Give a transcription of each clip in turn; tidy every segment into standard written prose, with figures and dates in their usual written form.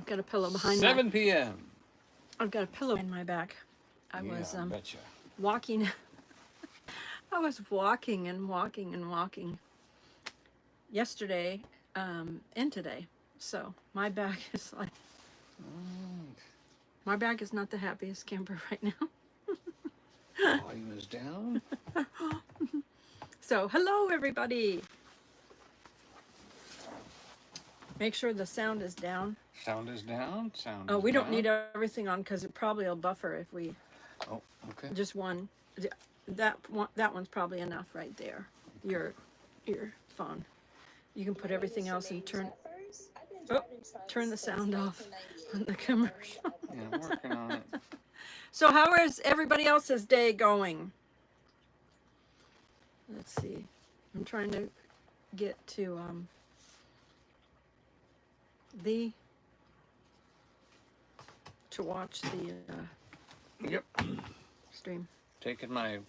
got a pillow behind 7 p.m. I've got a pillow in my back. I was betcha. walking. I was walking and walking and walking yesterday and today. So my back is like, my back is not the happiest camper right now. Volume is down. So hello everybody. Make sure the sound is down. Sound is down. Sound. Oh, is we don't down. need everything on because it probably will buffer if we. Oh, okay. Just one. That one's probably enough right there. Your phone. You can put everything else and turn the sound off on the commercial. Yeah, I'm working on it. So how is everybody else's day going? Let's see. I'm trying to get to watch the Yep. stream. Taking my.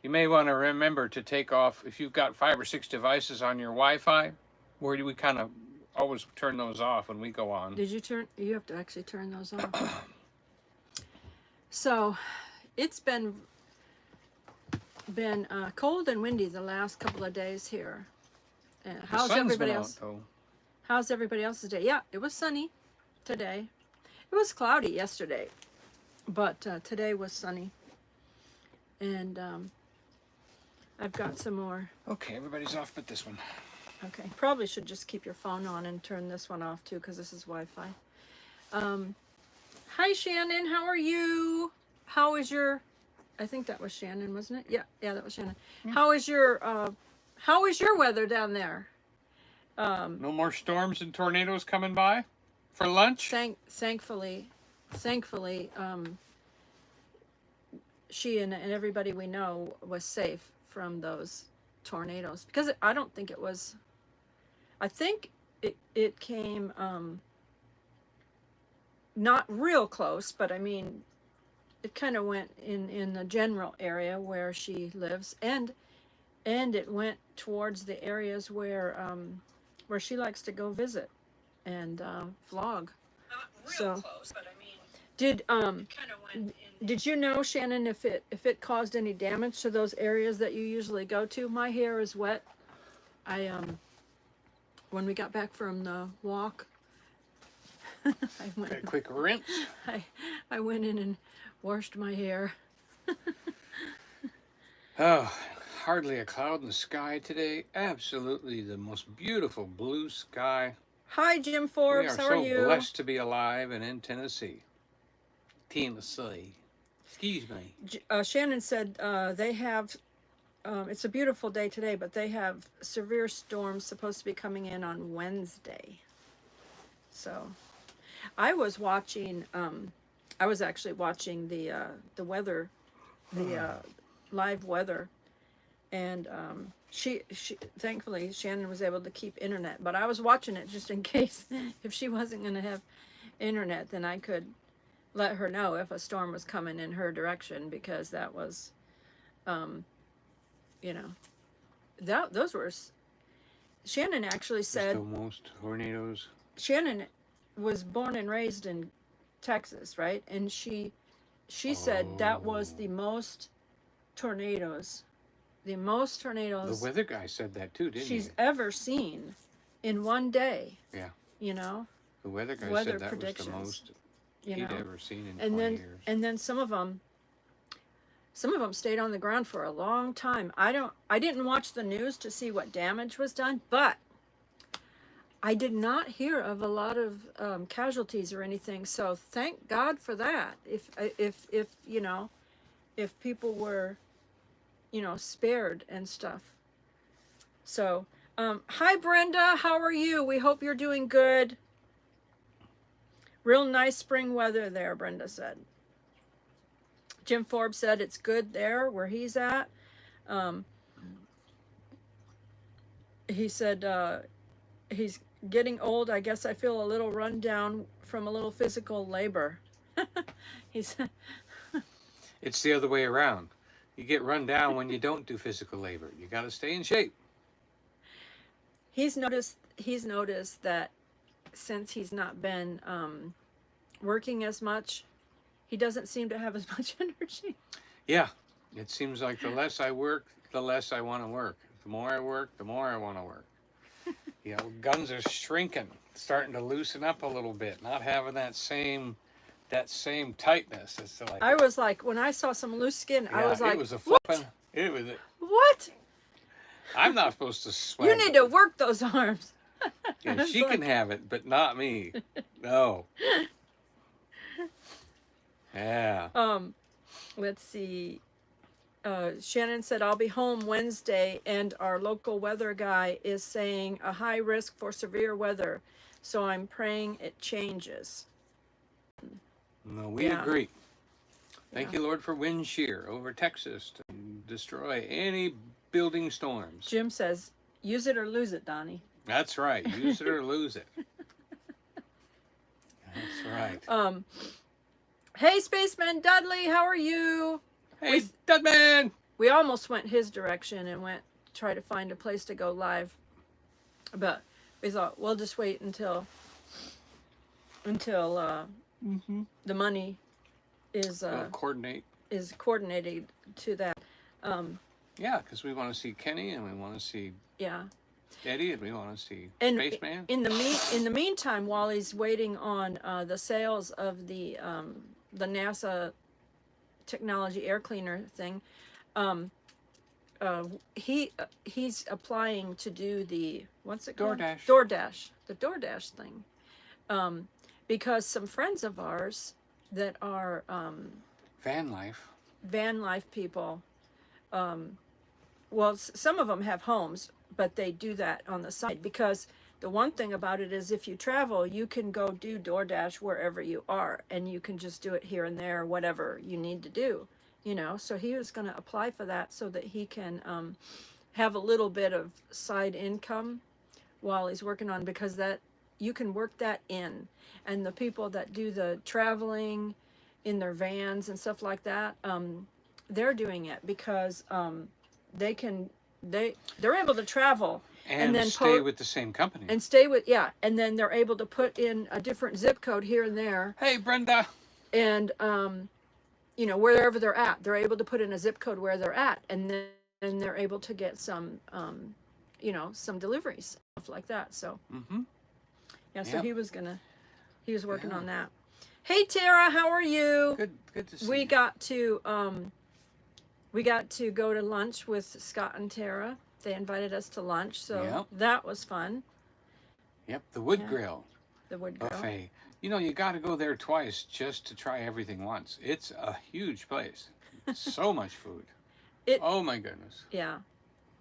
You may want to remember to take off if you've got 5 or 6 devices on your Wi-Fi. Where do we kind of always turn those off when we go on? Did you turn? You have to actually turn those off. So, it's been cold and windy the last couple of days here. How's everybody else? How's everybody else's day? Yeah, it was sunny today. It was cloudy yesterday, but today was sunny. And I've got some more. Okay, everybody's off but this one. Okay, probably should just keep your phone on and turn this one off too, because this is Wi-Fi. Hi Shannon, how are you? How is your? I think that was Shannon, wasn't it? Yeah, that was Shannon. Yeah. How is your weather down there? No more storms and tornadoes coming by for lunch? Thankfully, she and everybody we know was safe from those tornadoes, because I don't think it was. I think it came not real close, but I mean, it kind of went in the general area where she lives, and it went towards the areas where she likes to go visit and vlog. Not real close, but I mean, did you know, Shannon, if it caused any damage to those areas that you usually go to? My hair is wet. I when we got back from the walk, I went a quick rinse. I went in and washed my hair. Oh, hardly a cloud in the sky today. Absolutely the most beautiful blue sky. Hi, Jim Forbes. How are you? We are so blessed to be alive and in Tennessee. Tennessee. Excuse me. Shannon said they have, it's a beautiful day today, but they have severe storms supposed to be coming in on Wednesday. So I was watching, I was actually watching the weather, the live weather. And she thankfully Shannon was able to keep internet, but I was watching it just in case if she wasn't going to have internet, then I could let her know if a storm was coming in her direction, because that was, those were. Shannon actually said most tornadoes. Shannon was born and raised in Texas, right? And she said that was the most tornadoes. The most tornadoes. The weather guy said that too, didn't he? She's ever seen in one day. Yeah. You know. The weather guy said that was the most he'd ever seen in 20 years. And then some of them stayed on the ground for a long time. I didn't watch the news to see what damage was done, but I did not hear of a lot of casualties or anything. So thank God for that. If people were, spared and stuff. So, hi Brenda, how are you? We hope you're doing good. Real nice spring weather there, Brenda said. Jim Forbes said it's good there where he's at. He said he's getting old. I guess I feel a little run down from a little physical labor. He said it's the other way around. You get run down when you don't do physical labor. You got to stay in shape. He's noticed that since he's not been working as much, he doesn't seem to have as much energy. Yeah, it seems like the less I work, the less I want to work. The more I work, the more I want to work. You know, guns are shrinking, starting to loosen up a little bit, not having that same tightness. It's like I was like, when I saw some loose skin, I was like, it was a what? flipping. It was. What? I'm not supposed to sweat. You need to work those arms. Yeah, she can have it, but not me. No. Yeah. Let's see. Shannon said, I'll be home Wednesday, and our local weather guy is saying a high risk for severe weather. So I'm praying it changes. No, we agree. Thank you, Lord, for wind shear over Texas to destroy any building storms. Jim says, use it or lose it, Donnie. That's right. Use it or lose it. That's right. Hey, Spaceman Dudley, how are you? Hey, Dudman! We almost went his direction and went to try to find a place to go live. But we thought, we'll just wait until the money is coordinated to that. Yeah, because we want to see Kenny and we want to see Eddie and we want to see Spaceman. In the meantime, while he's waiting on the sales of the NASA technology air cleaner thing, he's applying to do the what's it called? DoorDash, the DoorDash thing, because some friends of ours that are van life people, well, some of them have homes, but they do that on the side, because the one thing about it is if you travel, you can go do DoorDash wherever you are, and you can just do it here and there, whatever you need to do, you know. So he was going to apply for that so that he can have a little bit of side income while he's working on, because that you can work that in. And the people that do the traveling in their vans and stuff like that, they're doing it because they're able to travel and then stay with the same company and and then they're able to put in a different zip code here and there. Hey, Brenda. And you know, wherever they're at, they're able to put in a zip code where they're at, and then they're able to get some you know, some deliveries, stuff like that. So so he was working on that. Hey, Tara, how are you? Good to see we you. got to go to lunch with Scott and Tara. They invited us to lunch, so that was fun. Yep, the Wood Grill. The Wood Grill buffet. You know, you got to go there twice just to try everything once. It's a huge place. So much food. Oh my goodness. Yeah.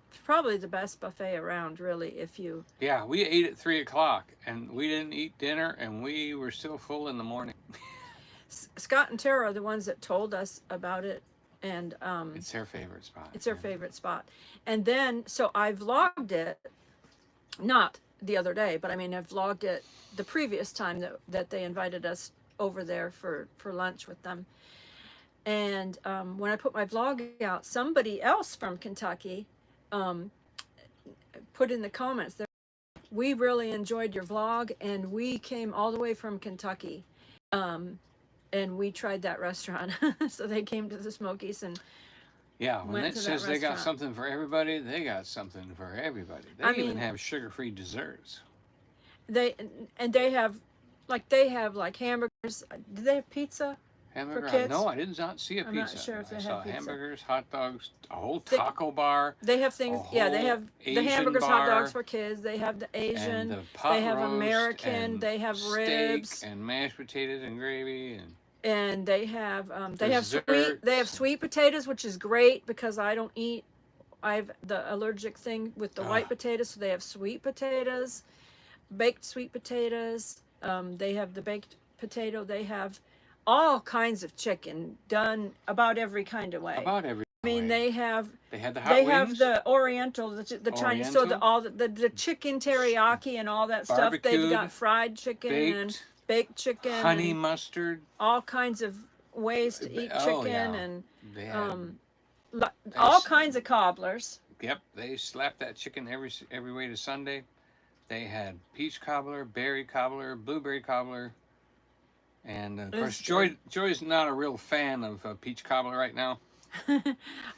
It's probably the best buffet around, really, if you... Yeah, we ate at 3 o'clock, and we didn't eat dinner, and we were still full in the morning. Scott and Tara are the ones that told us about it, and... it's their favorite spot. It's their favorite spot. And then, so I vlogged it, not the other day, but I mean, I vlogged it the previous time that they invited us over there for lunch with them. And when I put my vlog out, somebody else from Kentucky put in the comments that we really enjoyed your vlog, and we came all the way from Kentucky, and we tried that restaurant. So they came to the Smokies and when it says they got something for everybody, they got something for everybody. They even have sugar-free desserts. They have like hamburgers. Do they have pizza? Hamburger? For kids? No, I did not see a pizza. I'm not sure if they have pizza. Hamburgers, hot dogs, a whole taco bar. They have things. Yeah, they have Asian the hamburgers, bar, hot dogs for kids. They have the Asian. And the pot they have roast American. And they have ribs and mashed potatoes and gravy and they have desserts. sweet potatoes, which is great because I don't eat. I have the allergic thing with the white potatoes, so they have sweet potatoes, baked sweet potatoes. They have the baked potato. They have all kinds of chicken done about every kind of way. I mean, they had the hot wings. They have the Oriental, the Chinese, so the chicken teriyaki and all that stuff. They've got fried chicken and baked chicken, honey mustard, all kinds of ways to eat chicken, and all kinds of cobblers. Yep, they slap that chicken every way to Sunday. They had peach cobbler, berry cobbler, blueberry cobbler, and of course, It's Joy's not a real fan of peach cobbler right now.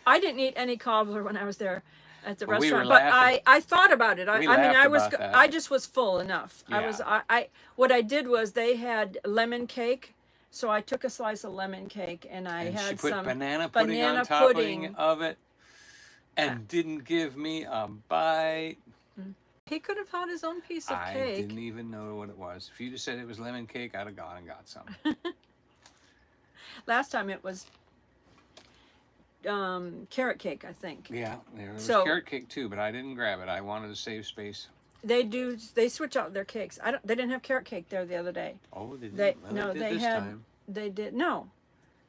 I didn't eat any cobbler when I was there at the Well, we were restaurant, but laughing. I thought about it. We I mean, laughed about that. I just was full enough. Yeah. I what I did was they had lemon cake, so I took a slice of lemon cake and I And had she put some banana pudding on top of it, and didn't give me a bite. He could have had his own piece of I cake. didn't even know what it was. If you'd have said it was lemon cake, I'd have gone and got some. Last time it was carrot cake, I think. Yeah, there was So- carrot cake too, but I didn't grab it. I wanted to save space. They switch out their cakes. They didn't have carrot cake there the other day. Oh, they did. They Well, no, did they this had time. they did no.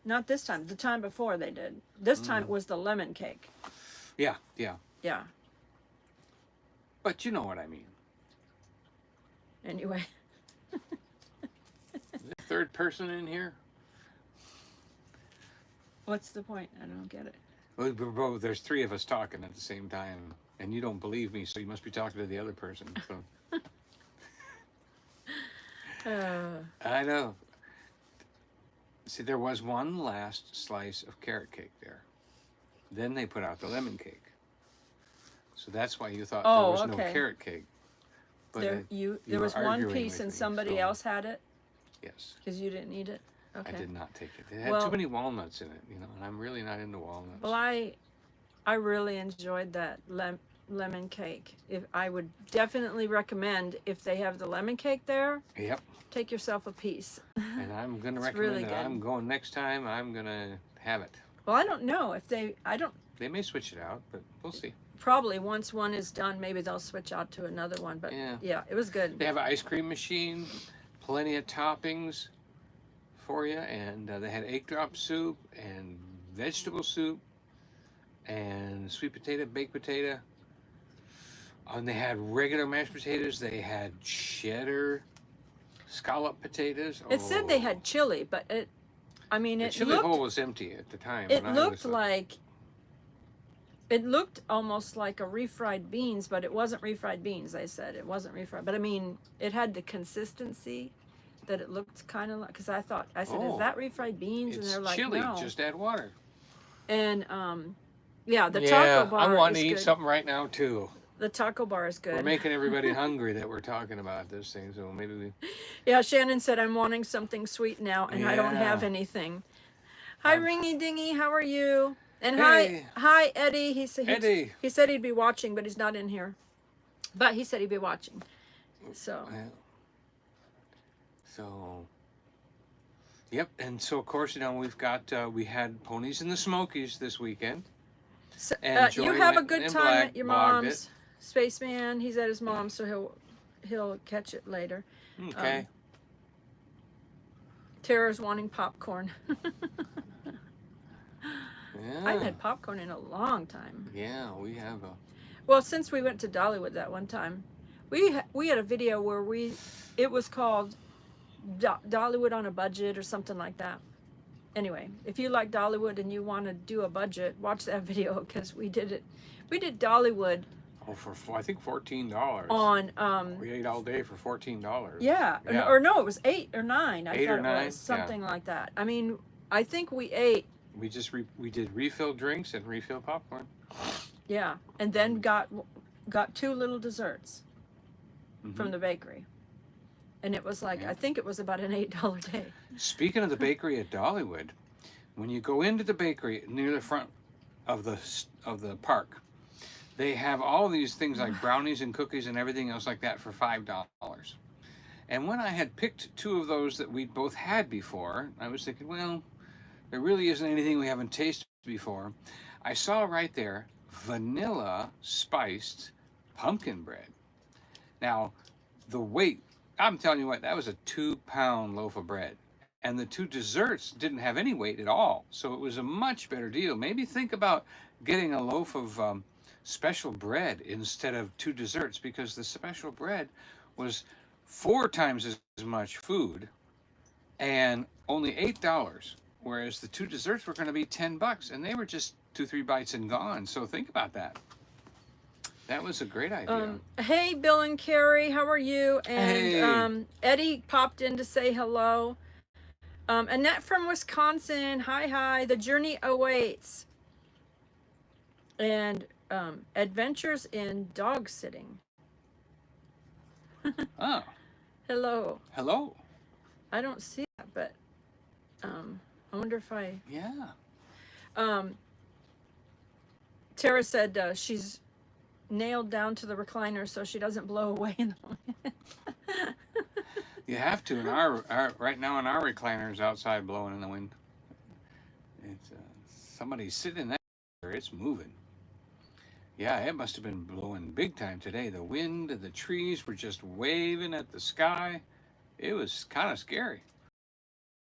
Not this time. The time before they did. This time it was the lemon cake. Yeah, yeah. Yeah. But you know what I mean. Anyway. Is there a third person in here? What's the point? I don't get it. Well, there's three of us talking at the same time, and you don't believe me, so you must be talking to the other person. So. I know. See, there was one last slice of carrot cake there. Then they put out the lemon cake. So that's why you thought there was no carrot cake. But there was one arguing piece with and me, somebody so- else had it Yes, because you didn't eat it. Okay. I did not take it. It had Well- too many walnuts in it, you know, and I'm really not into walnuts. Well, I really enjoyed that lemon cake. If I would definitely recommend if they have the lemon cake there, Yep, take yourself a piece. and I'm going to It's recommend really that. good. I'm going next time. I'm going to have it. Well, I don't know if I don't. They may switch it out, but we'll see. Probably once one is done, maybe they'll switch out to another one. But Yeah. it was good. They have an ice cream machine, plenty of toppings for you, and they had egg drop soup and vegetable soup and sweet potato, baked potato. And they had regular mashed potatoes. They had cheddar scallop potatoes. It said they Oh. had chili, but the The chili hole was empty at the time. it when I looked was, like it looked almost like a refried beans, but it wasn't refried beans. They said it wasn't refried, but I mean, it had the consistency that it looked kind of like. Because I said, Oh. is that refried beans? And It's they're like, chili. no. Just add water. And the taco bar I want to is eat good. something right now too. The taco bar is good. We're making everybody hungry that we're talking about this thing, so maybe we. Yeah, Shannon said I'm wanting something sweet now, and I don't have Yeah. anything. Hi, Ringy Dingy, how are you? And Hey. hi, Eddie. He said Eddie. he said he'd be watching, but he's not in here. But he said he'd be watching. So Yeah. So. Yep, and so of course we've got we had Ponies in the Smokies this weekend. And you Joy have a went good and time at your blogged mom's. Spaceman, he's at his mom's, so he'll catch it later. Okay. Tara's wanting popcorn. Yeah. I haven't had popcorn in a long time. Yeah, we have a. Well, since we went to Dollywood that one time, we had a video where it was called Dollywood on a Budget or something like that. Anyway, if you like Dollywood and you want to do a budget, watch that video because we did it. We did Dollywood Oh, for I think $14. on We ate all day for $14. yeah, or no, it was 8 or 9. I 8 thought or it 9? was something like that. I mean, I think we ate. We just we did refill drinks and refill popcorn. Yeah, and then got 2 little desserts Mm-hmm. from the bakery. And it was like, Yeah. I think it was about an $8 day. Speaking of the bakery at Dollywood, when you go into the bakery near the front of the park, they have all these things like brownies and cookies and everything else like that for $5. And when I had picked 2 of those that we'd both had before, I was thinking, well, there really isn't anything we haven't tasted before. I saw right there vanilla spiced pumpkin bread. Now, the weight, I'm telling you what, that was a 2-pound loaf of bread. And the 2 desserts didn't have any weight at all. So it was a much better deal. Maybe think about getting a loaf of special bread instead of 2 desserts, because the special bread was 4 times as much food and only $8. Whereas the 2 desserts were going to be $10 and they were just 2-3 bites and gone. So think about that. That was a great idea. Hey, Bill and Carrie, how are you? And Hey. Eddie popped in to say hello. Annette from Wisconsin, hi. The journey awaits. And adventures in dog sitting. Oh, Hello. hello. I don't see that, but I wonder if I. Yeah. Tara said she's nailed down to the recliner so she doesn't blow away in the You have to. In our right now in our recliners outside blowing in the wind. It's somebody's sitting there. It's moving. Yeah, it must have been blowing big time today. The wind and the trees were just waving at the sky. It was kind of scary.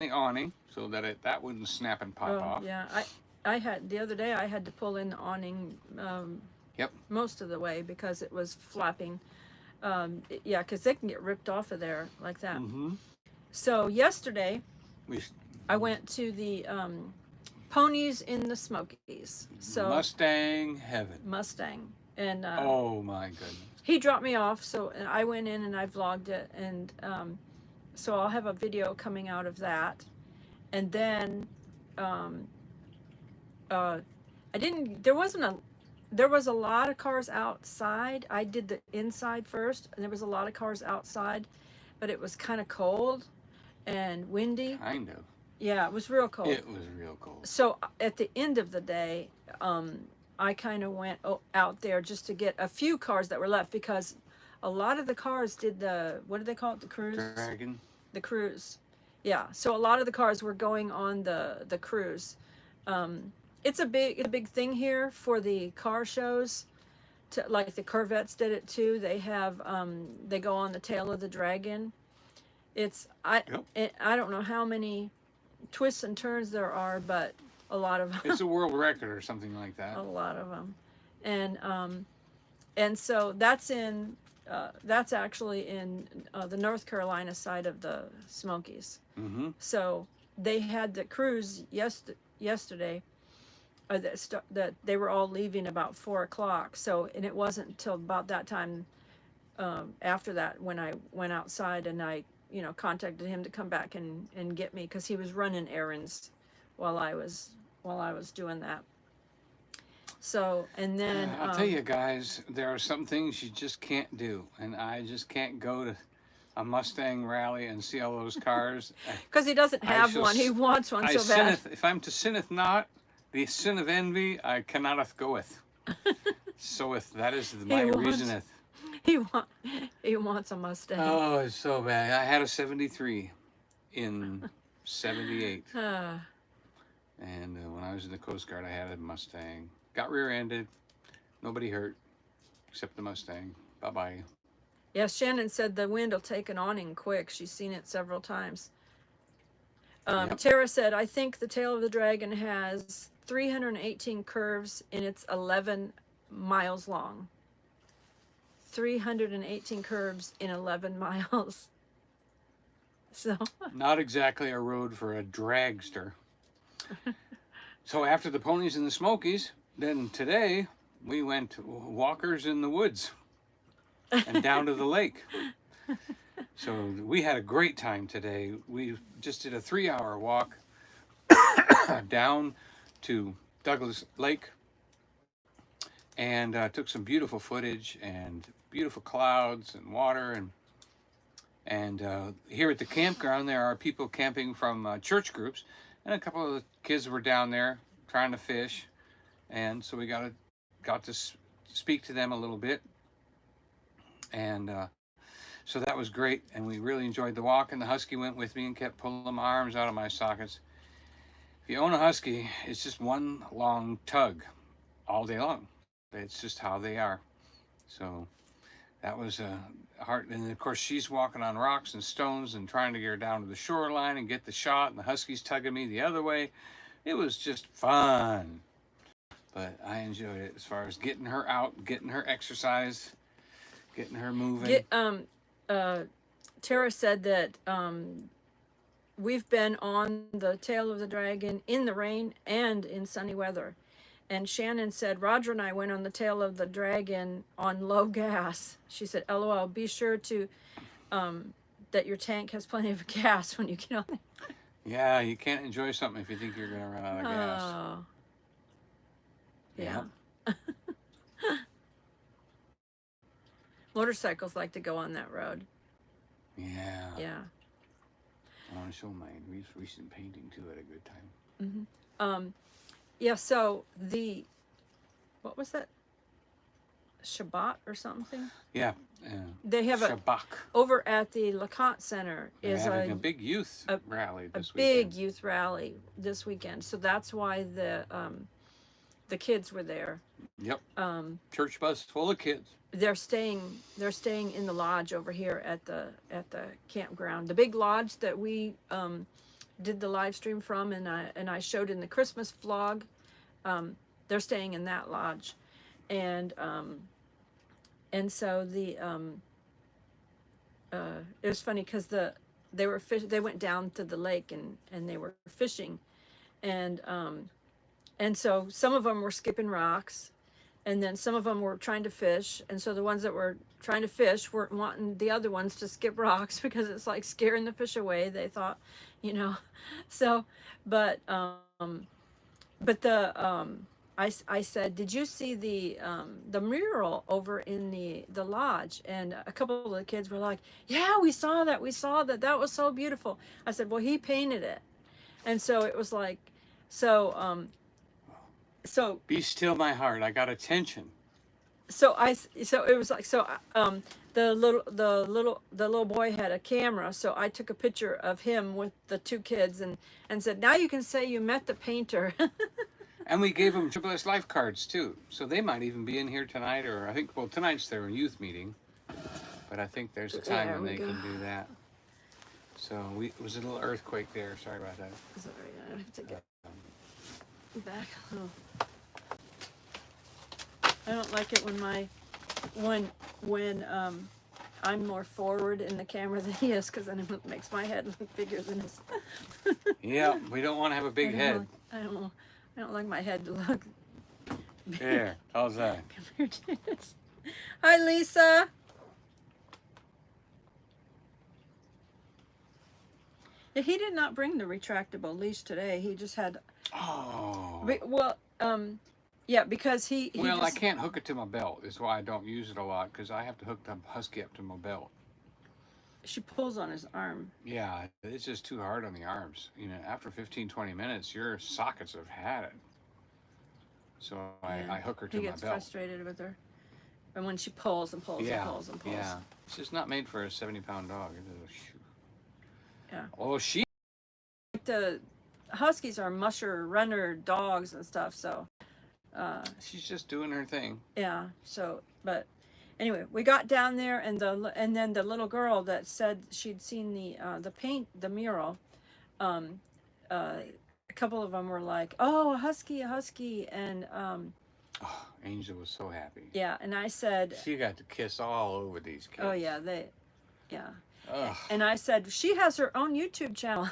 The awning so that that wouldn't snap and pop off. Yeah, I had the other day I had to pull in the awning Yep. most of the way because it was flapping. Yeah, because they can get ripped off of there like that. Mm-hmm. So yesterday We I went to the ponies in the Smokies. So Mustang heaven. Mustang. And Oh my goodness. he dropped me off, so I went in and I vlogged it, and so I'll have a video coming out of that. And then I didn't, there was a lot of cars outside. I did the inside first, and there was a lot of cars outside, but it was kind of cold and windy. Kind of. Yeah, it was real cold. It was real cold. So at the end of the day, I kind of went out there just to get a few cars that were left, because a lot of the cars did the, what do they call it, the cruise? Dragon. The cruise. Yeah, so a lot of the cars were going on the cruise. It's a big thing here for the car shows. Like the Corvettes did it too. They have they go on the tail of the dragon. I don't know how many twists and turns there are, but a lot of them. It's a world record or something like that. A lot of them, and so that's actually in the North Carolina side of the Smokies. Mm-hmm. So they had the cruise yesterday. That they were all leaving about 4:00. So, and it wasn't until about that time after that when I went outside and I contacted him to come back and get me, because he was running errands while I was doing that. So, and then I'll tell you guys, there are some things you just can't do, and I just can't go to a Mustang rally and see all those cars. because he doesn't have one. He wants one so bad. If I'm to sinneth not, the sin of envy I cannotath goeth. So if that is my reasoneth. He wants a Mustang. Oh, it's so bad. I had a 73 in 78. And when I was in the Coast Guard, I had a Mustang. Got rear-ended. Nobody hurt except the Mustang. Bye-bye. Yes, Shannon said the wind will take an awning quick. She's seen it several times. Yep. Tara said, I think the tail of the dragon has 318 curves and it's 11 miles long. 318 curves in 11 miles. So not exactly a road for a dragster. So after the ponies in the Smokies, then today we went walkers in the woods and down to the lake. So we had a great time today. We just did a 3-hour walk down to Douglas Lake and took some beautiful footage and beautiful clouds and water. And here at the campground, there are people camping from church groups, and a couple of the kids were down there trying to fish, and so we got to speak to them a little bit, and so that was great, and we really enjoyed the walk. And the Husky went with me and kept pulling my arms out of my sockets. If you own a Husky, it's just one long tug all day long. It's just how they are. So that was hard. And of course, she's walking on rocks and stones and trying to get her down to the shoreline and get the shot, and the Husky's tugging me the other way. It was just fun. But I enjoyed it as far as getting her out, getting her exercise, getting her moving. Tara said that we've been on the tail of the dragon in the rain and in sunny weather. And Shannon said, Roger and I went on the tail of the dragon on low gas. She said, LOL, be sure to that your tank has plenty of gas when you get on there. Yeah, you can't enjoy something if you think you're going to run out of gas. Oh. Yeah. Motorcycles like to go on that road. Yeah. Yeah. I want to show my recent painting too at a good time. Mm-hmm. Yeah, so what was that? Shabbat or something? Yeah. They have Shabbat. Over at the LeConte Center They're is having a big youth rally this weekend. A big weekend. youth rally this weekend. So that's why the kids were there. Yep. Church bus full of kids. They're staying in the lodge over here at the campground. The big lodge that we did the live stream from, and I showed in the Christmas vlog. They're staying in that lodge, and so it was funny because they went down to the lake and they were fishing, and so some of them were skipping rocks, and then some of them were trying to fish, and so the ones that were trying to fish weren't wanting the other ones to skip rocks because it's like scaring the fish away, they thought, so I said, did you see the mural over in the lodge? And a couple of the kids were like, yeah, we saw that, that was so beautiful. I said, well, he painted it. And so it was like, so be still my heart, I got attention. So it was like, the little boy had a camera, so I took a picture of him with the two kids and said, now you can say you met the painter. And we gave them Joy Life cards too, so they might even be in here tonight, or I think, well, tonight's their youth meeting, but I think there's a time when they can do that. So it was a little earthquake there. Sorry about that. Sorry, I have to get back a little. I don't like it when I'm more forward in the camera than he is, because then it makes my head look bigger than his. Yeah, we don't want to have a big head. I don't like my head to look. There, how's that? Compared to his. Hi, Lisa. Yeah, he did not bring the retractable leash today. He just had. Oh. Well, yeah, because he well, I can't hook it to my belt. Is why I don't use it a lot, because I have to hook the Husky up to my belt. She pulls on his arm. Yeah, it's just too hard on the arms. After 15-20 minutes, your sockets have had it. So yeah. I hook her to my belt. He gets frustrated with her. And when she pulls and pulls and pulls and pulls. Yeah, it's just not made for a 70-pound dog. Yeah. Oh, the Huskies are musher runner dogs and stuff, so she's just doing her thing. Yeah. So, but anyway, we got down there, and then the little girl that said she'd seen the mural, a couple of them were like, "Oh, a husky," and oh, Angel was so happy. Yeah, and I said she got to kiss all over these kids. Oh yeah, yeah. Ugh. And I said she has her own YouTube channel.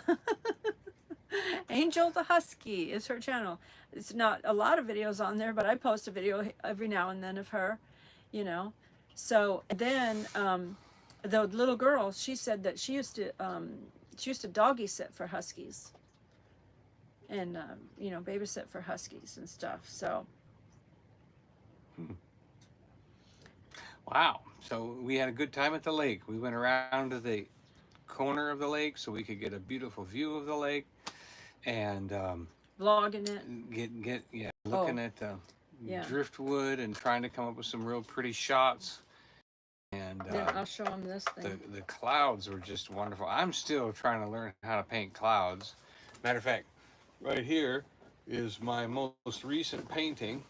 Angel the Husky is her channel. It's not a lot of videos on there, but I post a video every now and then of her, So then the little girl, she said that she used to doggy sit for Huskies, and babysit for Huskies and stuff. So. Wow. So we had a good time at the lake. We went around to the corner of the lake so we could get a beautiful view of the lake, and vlogging it. Looking at the driftwood and trying to come up with some real pretty shots. And I'll show them this thing. The clouds were just wonderful. I'm still trying to learn how to paint clouds. Matter of fact, right here is my most recent painting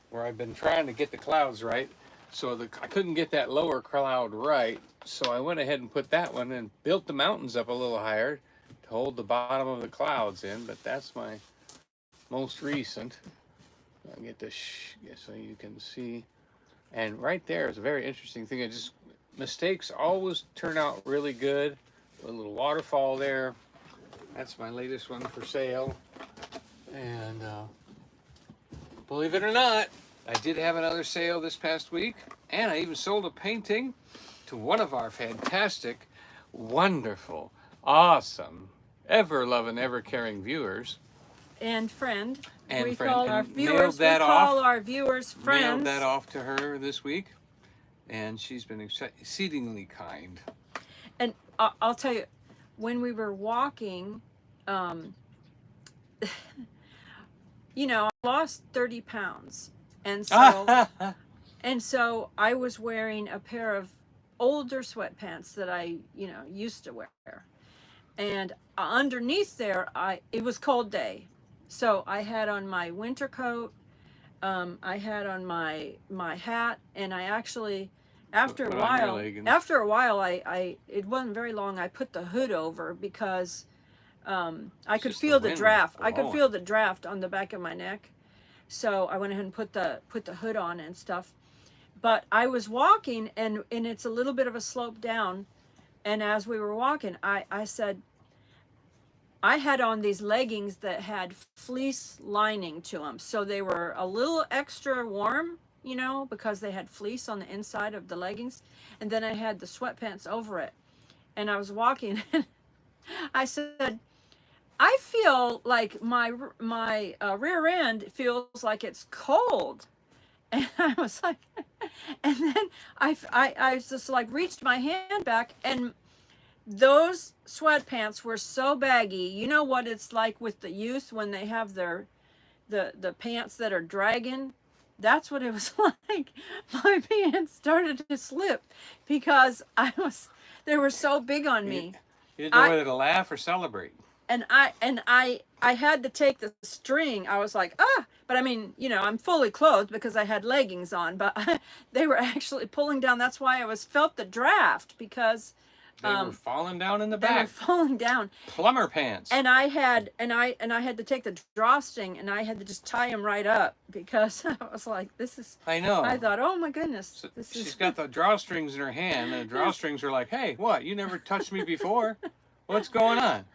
where I've been trying to get the clouds right. So I couldn't get that lower cloud right, so I went ahead and put that one and built the mountains up a little higher to hold the bottom of the clouds in. But that's my most recent. I'll get this so you can see. And right there is a very interesting thing. Mistakes always turn out really good. A little waterfall there. That's my latest one for sale. And Believe it or not, I did have another sale this past week, and I even sold a painting to one of our fantastic, wonderful, awesome, ever-loving, ever-caring viewers. And friend. And we friend. call And our mailed viewers, that we call off. our viewers friends. Mailed that off to her this week, and she's been exceedingly kind. And I'll tell you, when we were walking, you know, I lost 30 pounds. And so I was wearing a pair of older sweatpants that I, you know, used to wear. And underneath there, it was cold day. So I had on my winter coat, I had on my hat, and I actually, after a while, it wasn't very long, I put the hood over because I could feel the draft. I could feel the draft on the back of my neck. So I went ahead and put the hood on and stuff. But I was walking, and it's a little bit of a slope down. And as we were walking, I said, I had on these leggings that had fleece lining to them. So they were a little extra warm, you know, because they had fleece on the inside of the leggings. And then I had the sweatpants over it. And I was walking, and I said, I feel like my rear end feels like it's cold. And I was like, and then I just like reached my hand back, and those sweatpants were so baggy. You know what it's like with the youth when they have the pants that are dragging? That's what it was like. My pants started to slip because they were so big on me. You didn't know whether to laugh or celebrate. And I had to take the string. I was like, but I mean, you know, I'm fully clothed because I had leggings on, but they were actually pulling down. That's why I felt the draft, because they were falling down in the back. They were falling down. Plumber pants. And I had to take the drawstring, and I had to just tie them right up because I was like, this is. I know. I thought, oh my goodness, so she's got the drawstrings in her hand, and the drawstrings are like, hey, what? You never touched me before. What's going on?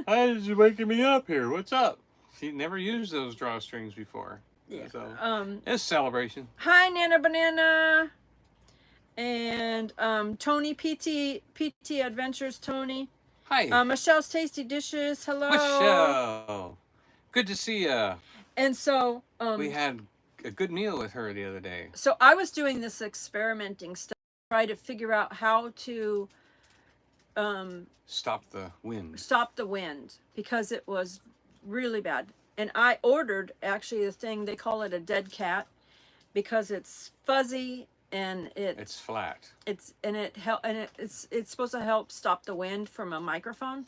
Why is you waking me up here? What's up? She never used those drawstrings before. Yeah. So it's celebration. Hi, Nana Banana. And Tony PT Adventures, Tony. Hi. Michelle's Tasty Dishes. Hello. Michelle. Good to see you. And so we had a good meal with her the other day. So I was doing this experimenting stuff, try to figure out how to stop the wind. Stop the wind, because it was really bad. And I ordered actually the thing, they call it a dead cat, because it's fuzzy and it's flat. It's supposed to help stop the wind from a microphone.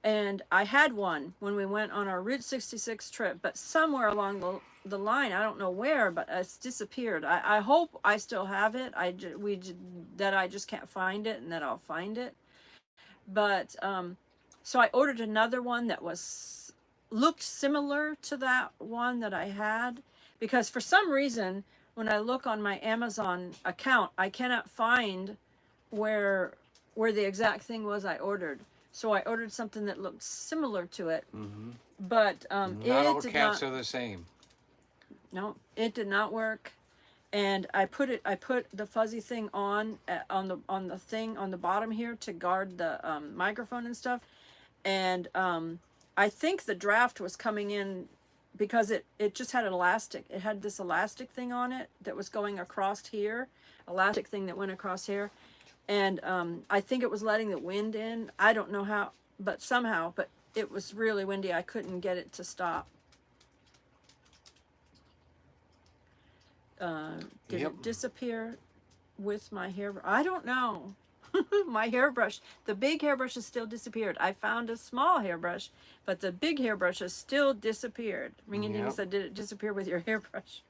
And I had one when we went on our Route 66 trip, but somewhere along the line, I don't know where, but it's disappeared. I hope I still have it. I just can't find it, and that I'll find it. But so I ordered another one that looked similar to that one that I had, because for some reason when I look on my Amazon account, I cannot find where the exact thing was I ordered. So I ordered something that looked similar to it, but not all cats are the same. No, it did not work. And I put the fuzzy thing on the thing on the bottom here to guard the microphone and stuff. And I think the draft was coming in because it just had an elastic. It had this elastic thing on it that was going across here, elastic thing that went across here. And I think it was letting the wind in. I don't know how, but somehow, but it was really windy. I couldn't get it to stop. Did it disappear with my hair? I don't know. My hairbrush, the big hairbrush has still disappeared. I found a small hairbrush, but the big hairbrush has still disappeared. Ringing Ding said, did it disappear with your hairbrush?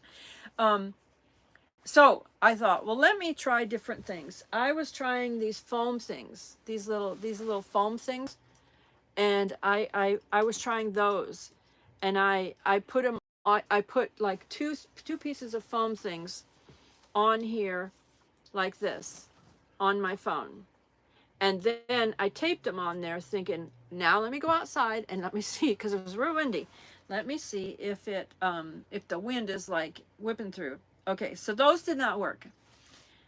So I thought, well, let me try different things. I was trying these foam things, these little foam things, and I was trying those, and I put them. I put like two pieces of foam things on here, like this, on my phone, and then I taped them on there, thinking, now let me go outside and let me see, because it was real windy. let me see if if the wind is like whipping through. Okay, so those did not work.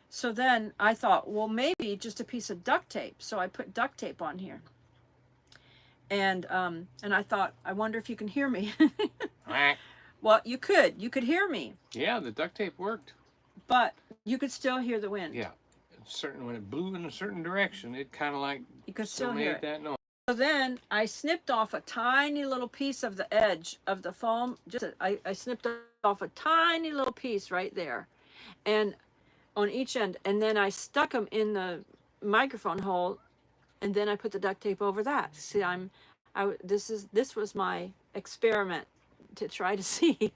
So then I thought, well, maybe just a piece of duct tape. So I put duct tape on here. And I thought, I wonder if you can hear me. Well, you could hear me. Yeah, the duct tape worked. But you could still hear the wind. Yeah. Certain when it blew in a certain direction, it kind of like you could still hear made that noise. So then I snipped off a tiny little piece of the edge of the foam. I snipped off a tiny little piece right there, and on each end, and then I stuck them in the microphone hole, and then I put the duct tape over that. See, this was my experiment to try to see if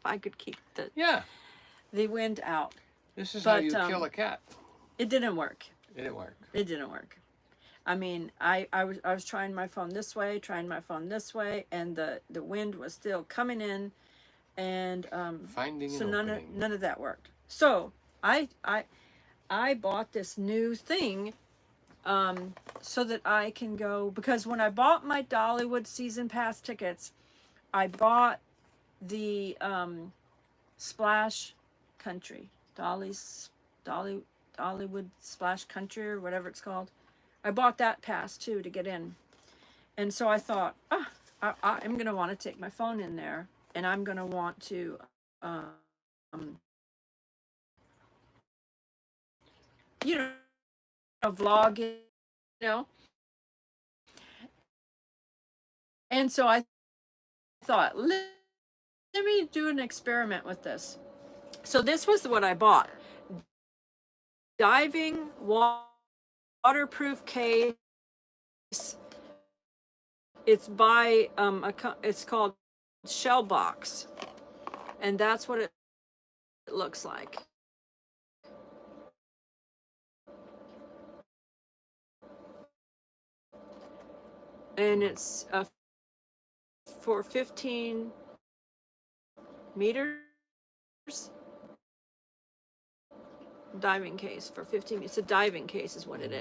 I could keep the wind out. This is how you kill a cat. It didn't work. It didn't work. It didn't work. I mean, I was trying my phone this way, and the wind was still coming in, and so none of that worked. So I bought this new thing, so that I can go, because when I bought my Dollywood season pass tickets, I bought the Splash Country, Dollywood Splash Country, or whatever it's called. I bought that pass too to get in. And so I thought, I'm going to want to take my phone in there, and I'm going to want to vlog it, And so I thought, let me do an experiment with this. So this was what I bought. Diving waterproof case. It's by it's called Shellbox, and that's what it looks like. And it's for 15 meters. Diving case for 15 meters. It's a diving case is what it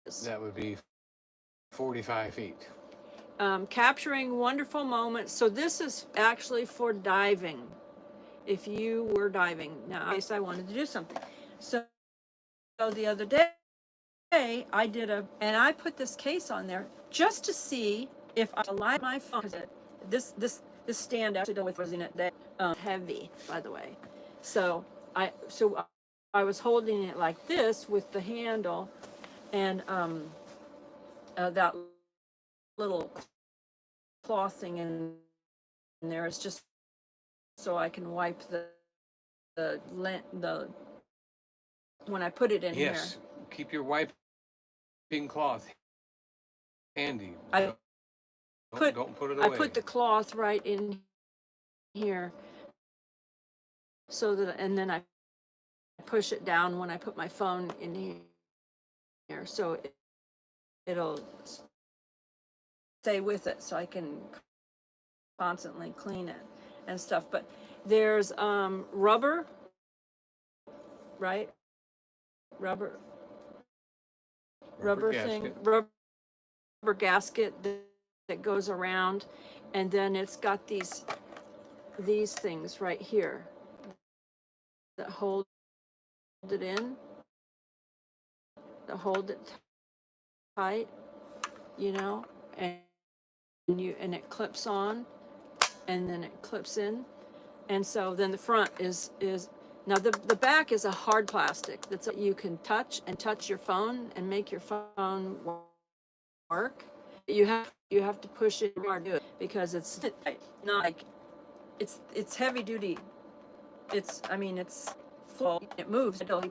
is. That would be 45 feet. Capturing wonderful moments. So this is actually for diving. If you were diving. Now, I wanted to do something. So the other day, I did and I put this case on there just to see if I aligned my phone. This stand actually was in it heavy, by the way. So I was holding it like this with the handle, and that little cloth thing in there is just so I can wipe the when I put it in here. Yes, keep your wiping cloth handy. Don't put it away. I put the cloth right in here, so that, and then I push it down when I put my phone in here, so it'll stay with it, so I can constantly clean it and stuff. But there's rubber, right? Rubber thing, rubber gasket that goes around, and then it's got these things right here that hold it in, that hold it tight, and it clips on, and then it clips in, and so then the front is now the back is a hard plastic that's you can touch your phone and make your phone work. You have to push it hard to do it, because it's not like it's heavy duty. It's full. It moves. Dolly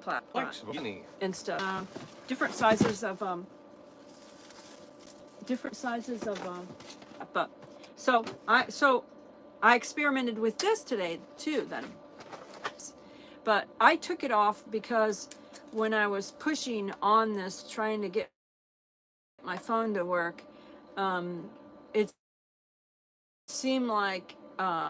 and stuff. Different sizes of but so I experimented with this today too then. But I took it off because when I was pushing on this, trying to get my phone to work, it seemed like I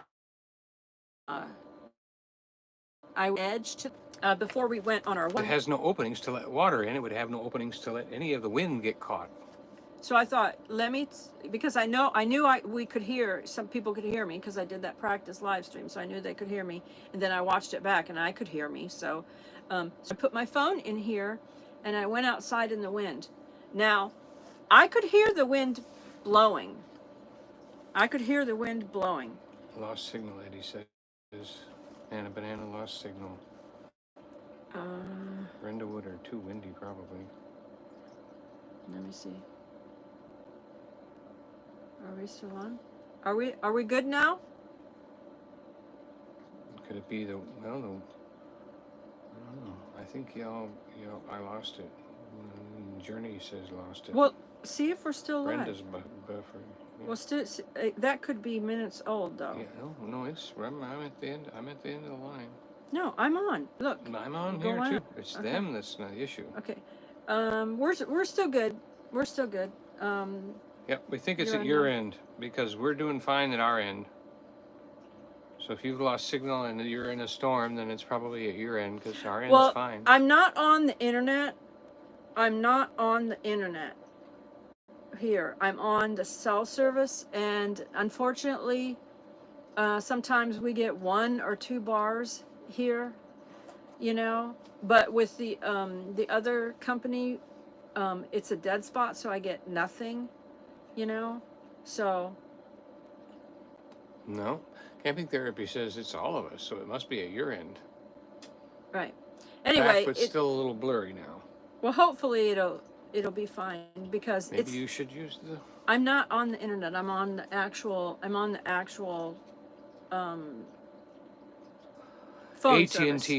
edged before we went on our way. It has no openings to let water in. It would have no openings to let any of the wind get caught. So I thought, because we could hear, some people could hear me because I did that practice live stream. So I knew they could hear me. And then I watched it back and I could hear me. So I put my phone in here and I went outside in the wind. Now, I could hear the wind blowing. I could hear the wind blowing. Lost signal, Eddie says. And a banana lost signal. Brenda Wood or too windy, probably. Let me see. Are we still on? Are we good now? Could it be the, I don't know. I think I lost it. Journey says lost it. Well, see if we're still live. Brenda's buffering. Yeah. Well, that could be minutes old though. Yeah, no, I'm at the end. I'm at the end of the line. No, I'm on. Look. I'm on Go here on. too. It's them that's not the issue. Okay. We're still good. We're still good. Yep, we think it's You're at on your now. end because we're doing fine at our end. So if you've lost signal and you're in a storm, then it's probably at your end because our end's Well, fine. I'm not on the internet. I'm not on the internet here. I'm on the cell service, and unfortunately, sometimes we get 1 or 2 bars here, you know. But with the other company, it's a dead spot, so I get nothing, you know. So No, Camping Therapy says it's all of us, so it must be at your end. right. Anyway, but still a little blurry now. well, hopefully it'll be fine because Maybe you should use the. I'm not on the internet. I'm on the actual phone AT&T service.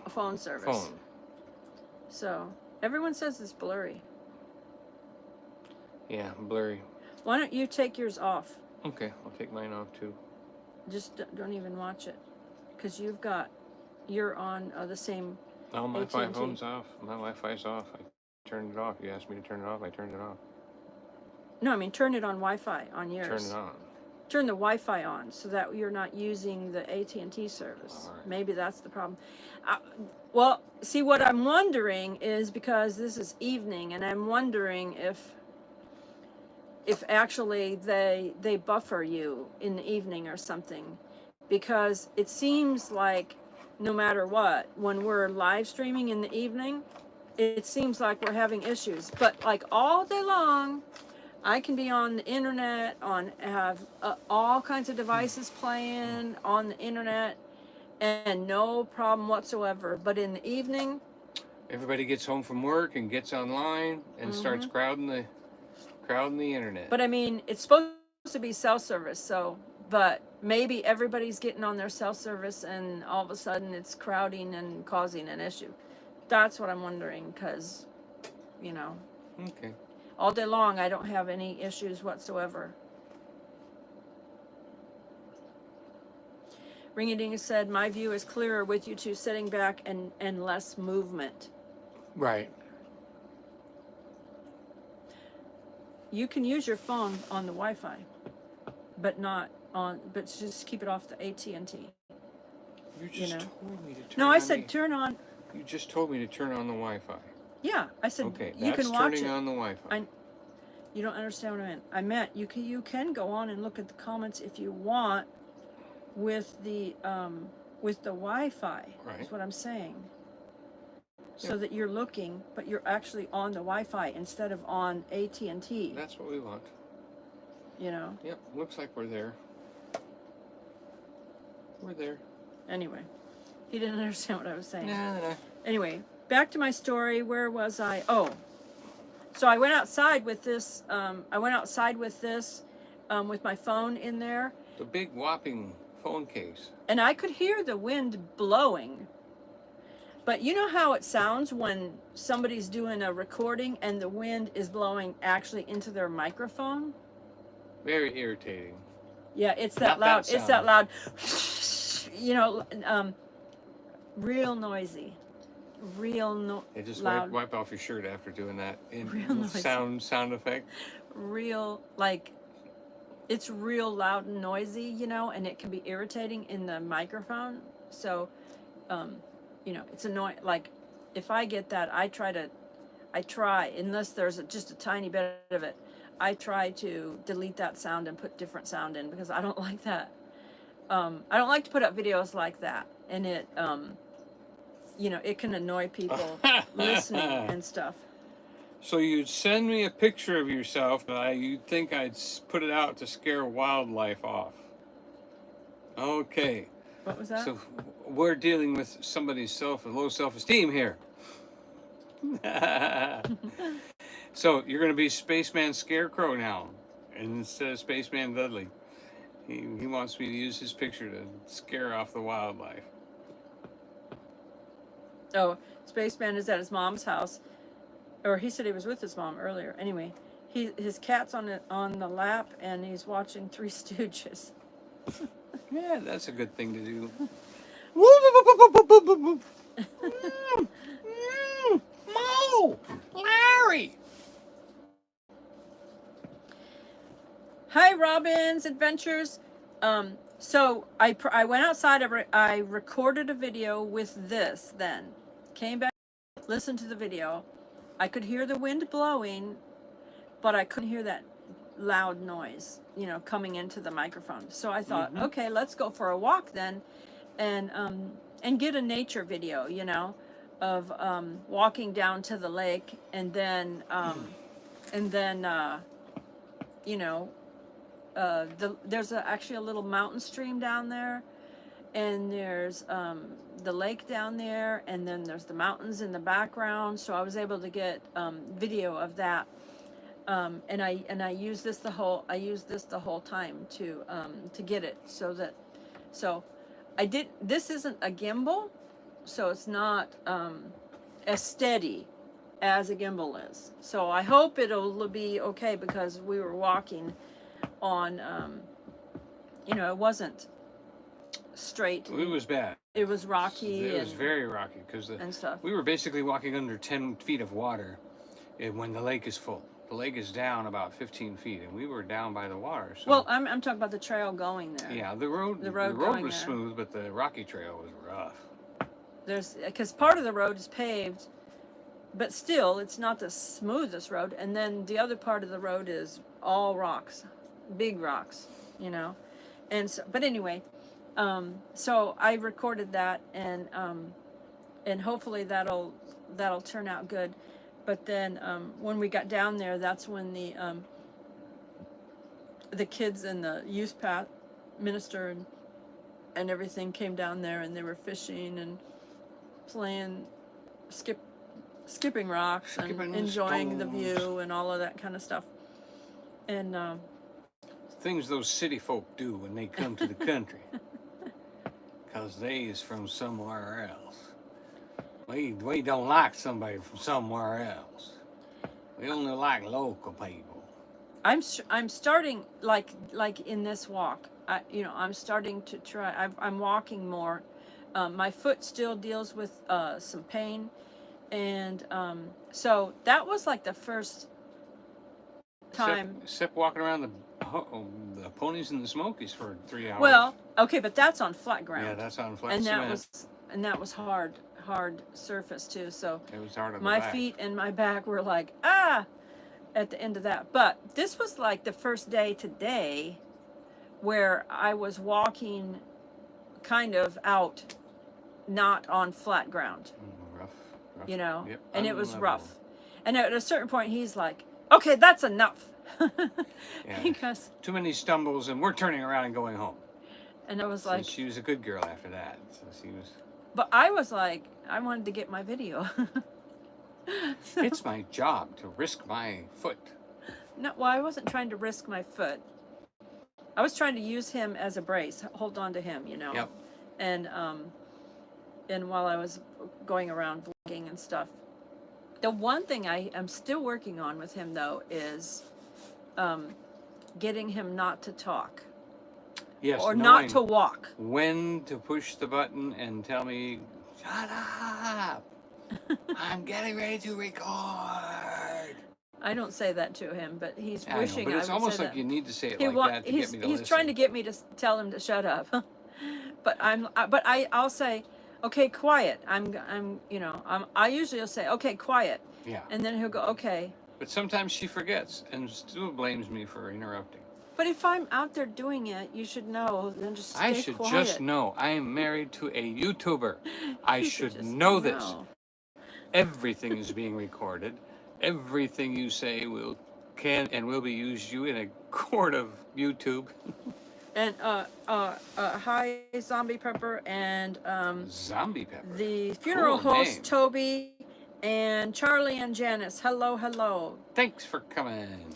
A phone service. phone. So everyone says it's blurry. Yeah, blurry. Why don't you take yours off? Okay, I'll take mine off too. Just don't even watch it, because you're on the same. Oh, my AT&T. phone's off. My Wi-Fi's off. I turned it off. You asked me to turn it off. I turned it off. No, I mean turn it on Wi-Fi on yours. Turn it on. Turn the Wi-Fi on so that you're not using the AT&T service. All right. Maybe that's the problem. Well, see, what I'm wondering is, because this is evening, and I'm wondering if actually they buffer you in the evening or something, because it seems like no matter what, when we're live streaming in the evening, it seems like we're having issues. But like all day long, I can be on the internet, have all kinds of devices playing on the internet, and no problem whatsoever. But in the evening, everybody gets home from work and gets online and starts crowding the internet. But I mean, it's supposed to be cell service, so, but maybe everybody's getting on their cell service and all of a sudden it's crowding and causing an issue. That's what I'm wondering, because, you know, Okay. all day long I don't have any issues whatsoever. Ring-a-ding said, my view is clearer with you two sitting back and less movement. Right. You can use your phone on the Wi-Fi, but just keep it off the AT&T. You just told me to turn No, I on said turn on. You just told me to turn on the Wi-Fi. Yeah, I said Okay, you that's can watch turning it. on the Wi-Fi. You don't understand what I meant. I meant you can go on and look at the comments if you want with the Wi-Fi. Right. Is what I'm saying. So that you're looking, but you're actually on the Wi-Fi instead of on AT&T. That's what we want. You know. Yep, looks like we're there. We're there. Anyway, he didn't understand what I was saying. Nah. Anyway, back to my story. Where was I? Oh, so I went outside with this. With my phone in there. The big whopping phone case. And I could hear the wind blowing. But you know how it sounds when somebody's doing a recording and the wind is blowing actually into their microphone? Very irritating. Yeah, it's that Not loud. that It's that loud. You know, real noisy. Hey, just loud. wipe off your shirt after doing that. Real noisy. Sound effect. Real, like, it's real loud and noisy, you know, and it can be irritating in the microphone. So, you know, it's annoying. Like, if I get that, I try, unless there's just a tiny bit of it, I try to delete that sound and put different sound in, because I don't like that. I don't like to put up videos like that, and it, you know, it can annoy people listening and stuff. So you'd send me a picture of yourself, but you'd think I'd put it out to scare wildlife off. Okay. What was that? So we're dealing with somebody's low self-esteem here. So you're going to be Spaceman Scarecrow now, instead of Spaceman Dudley. He wants me to use his picture to scare off the wildlife. Oh, Spaceman is at his mom's house, or he said he was with his mom earlier. Anyway, his cat's on the lap, and he's watching Three Stooges. Yeah, that's a good thing to do. Mo! Larry! Hi, Robin's Adventures. So I went outside. I recorded a video with this. Then came back, listened to the video. I could hear the wind blowing, but I couldn't hear that loud noise, you know, coming into the microphone. So I thought, okay, let's go for a walk then, and get a nature video, you know, of walking down to the lake, and then you know, there's actually a little mountain stream down there, and there's the lake down there, and then there's the mountains in the background. So I was able to get video of that, and I used this the whole time to get it, so I did. This isn't a gimbal, so it's not as steady as a gimbal is. So I hope it'll be okay, because we were walking on, you know, it wasn't straight. It was bad. It was rocky. It was very rocky, because we were basically walking under 10 feet of water when the lake is full. The lake is down about 15 feet, and we were down by the water. So. Well, I'm talking about the trail going there. Yeah, the road was smooth, but the rocky trail was rough. Because part of the road is paved, but still, it's not the smoothest road. And then the other part of the road is all rocks, big rocks, you know. And so, but anyway, so I recorded that, and hopefully that'll turn out good. But then when we got down there, that's when the kids and the youth minister and everything came down there, and they were fishing and playing skipping rocks and enjoying the view and all of that kind of stuff. And things those city folk do when they come to the country, because they is from somewhere else. We don't like somebody from somewhere else. We only like local people. I'm starting like in this walk. I'm starting to try. I'm walking more. My foot still deals with some pain, and so that was like the first time. Except walking around the ponies and the Smokies for 3 hours. Well, okay, but that's on flat ground. Yeah, that's on flat and cement. that was hard surface too. So it was hard on my the back. feet and my back were like at the end of that. But this was like the first day today where I was walking kind of out, not on flat ground. Rough. You know, yep, and it was unlevel. rough. And at a certain point, he's like, "Okay, that's enough." Yeah. Because too many stumbles, and we're turning around and going home. And I was So like, she was a good girl after that. So she was. But I was like, I wanted to get my video. So, it's my job to risk my foot. no, well, I wasn't trying to risk my foot. I was trying to use him as a brace, hold on to him, you know. Yep. And while I was going around vlogging and stuff, the one thing I am still working on with him though is getting him not to talk. Yes. Or not to walk. When to push the button and tell me, shut up. I'm getting ready to record. I don't say that to him, but he's I wishing know, but it's I would almost say like that. you need to say it He like that to get me to he's listen. trying to get me to tell him to shut up. But I'll say, okay, quiet. I usually will say, okay, quiet. Yeah. And then he'll go, okay. But sometimes she forgets and still blames me for interrupting. But if I'm out there doing it, you should know, then just stay I should quiet. just know. I am married to a YouTuber. I You should just know this. Everything is being recorded. Everything you say can and will be used you in a court of YouTube. And hi Zombie Pepper and Zombie Pepper. the funeral Cool host name. Toby and Charlie and Janice. Hello, hello. Thanks for coming.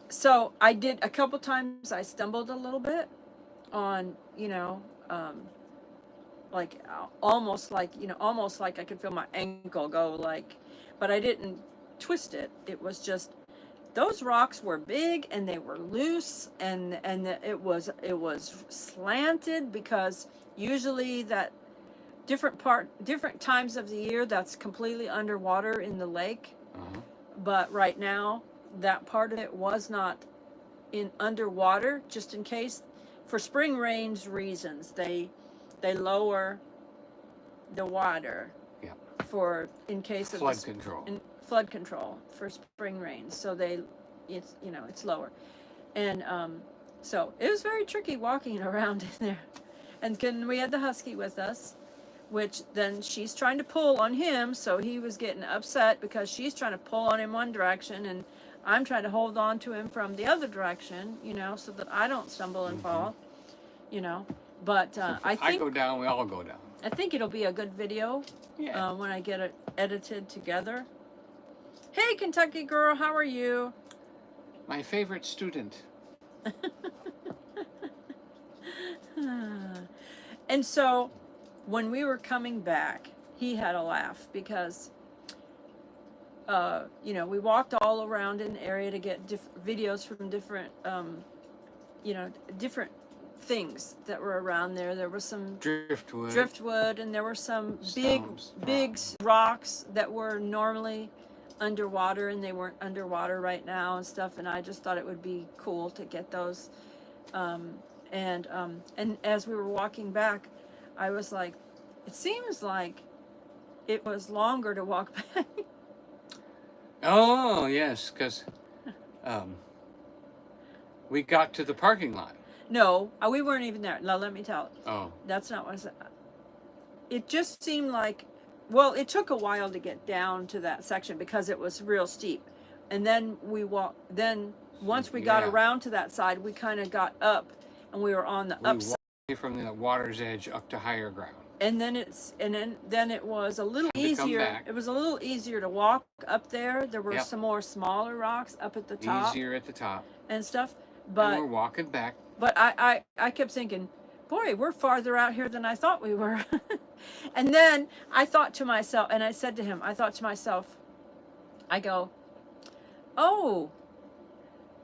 So I did a couple times. I stumbled a little bit on, like almost like I could feel my ankle go like, but I didn't twist it. It was just those rocks were big and they were loose and it was slanted, because usually that different times of the year that's completely underwater in the lake. But right now that part of it was not in underwater, just in case for spring rains reasons they lower the water. Yeah. For in case of flood control. Flood control for spring rains, so it's lower. And so it was very tricky walking around in there. And then we had the Husky with us, which then she's trying to pull on him, so he was getting upset because she's trying to pull on him one direction and I'm trying to hold on to him from the other direction, so that I don't stumble and fall, But I think I go down, we all go down. I think it'll be a good video. Yeah. When I get it edited together. Hey, Kentucky girl, how are you? My favorite student. And so, when we were coming back, he had a laugh because, we walked all around an area to get videos from different, different things that were around there. There was some driftwood, and there were some big rocks that were normally underwater, and they weren't underwater right now and stuff. And I just thought it would be cool to get those. And as we were walking back, I was like, it seems like it was longer to walk back. Oh, yes, because we got to the parking lot. No, we weren't even there. Now, let me tell it. Oh. That's not what I said. It just seemed like, well, it took a while to get down to that section because it was real steep. And then once we got around to that side, we kind of got up and we were on the upside. From the water's edge up to higher ground. And then it was a little easier. It was a little easier to walk up there. There were some more smaller rocks up at the top. Easier at the top. And stuff. But and we're walking back. But I kept thinking, boy, we're farther out here than I thought we were. And then I thought to myself, and I said to him, I go, oh,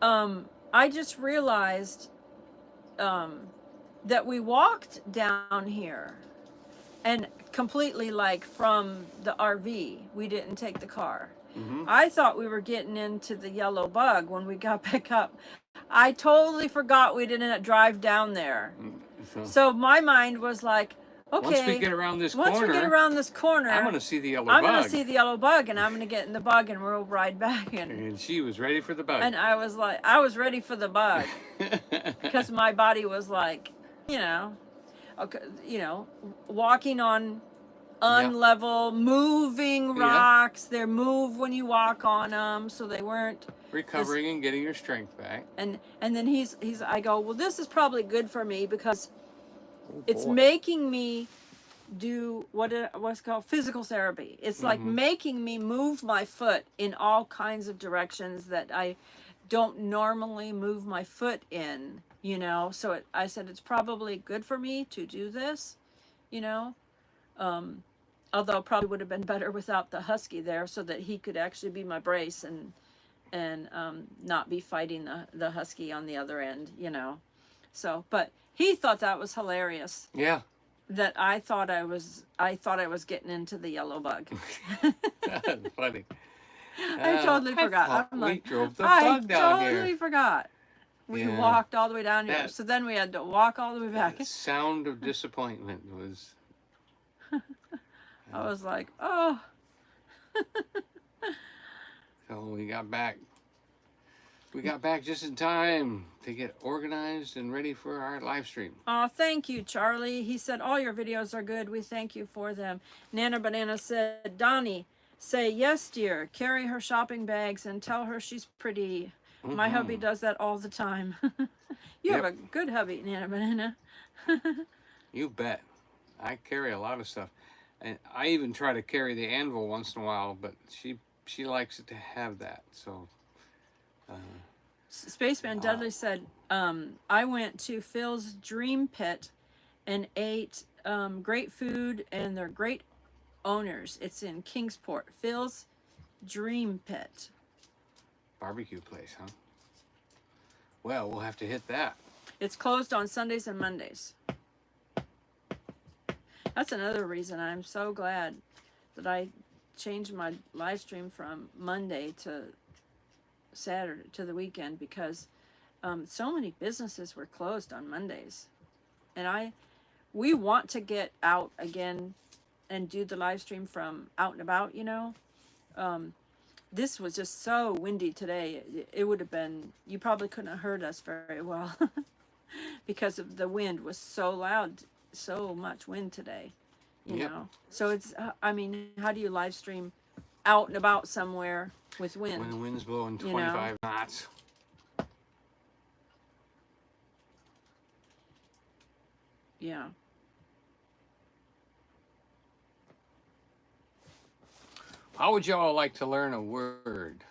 I just realized that we walked down here and completely like from the RV. We didn't take the car. Mm-hmm. I thought we were getting into the yellow bug when we got back up. I totally forgot we didn't drive down there. So my mind was like, okay, once we get around this corner, I'm going to see the yellow bug. I'm going to see the yellow bug, and I'm going to get in the bug, and we'll ride back. And she was ready for the bug. And I was like, I was ready for the bug. Because my body was like, walking on unlevel, moving rocks. They move when you walk on them, so they weren't recovering and getting your strength back. And then I go, well, this is probably good for me because it's making me do what's called physical therapy. It's like making me move my foot in all kinds of directions that I don't normally move my foot in, So I said it's probably good for me to do this, although it probably would have been better without the Husky there so that he could actually be my brace and not be fighting the Husky on the other end, So, but he thought that was hilarious. Yeah. That I thought I was getting into the yellow bug. That's funny. I totally forgot. I'm like, we drove the bug down here. I totally forgot. We walked all the way down here. So then we had to walk all the way back. The sound of disappointment was I was like, oh. So we got back. We got back just in time to get organized and ready for our live stream. Oh, thank you, Charlie. He said, all your videos are good. We thank you for them. Nana Banana said, Donny, say, yes, dear. Carry her shopping bags and tell her she's pretty. My hubby does that all the time. You have a good hubby, Nana Banana. You bet. I carry a lot of stuff. And I even try to carry the anvil once in a while, but she likes it to have that. So Spaceman Dudley said, I went to Phil's Dream Pit and ate great food, and they're great owners. It's in Kingsport. Phil's Dream Pit. barbecue place, huh? Well, we'll have to hit that. It's closed on Sundays and Mondays. That's another reason I'm so glad that I changed my live stream from Monday to Saturday to the weekend, because so many businesses were closed on Mondays, and we want to get out again and do the live stream from out and about, you know. This was just so windy today. It would have been, you probably couldn't have heard us very well because of the wind was so loud, so much wind today, you know. So it's, I mean, how do you live stream out and about somewhere with wind? When the wind's blowing 25 knots. Yeah. How would y'all like to learn a word?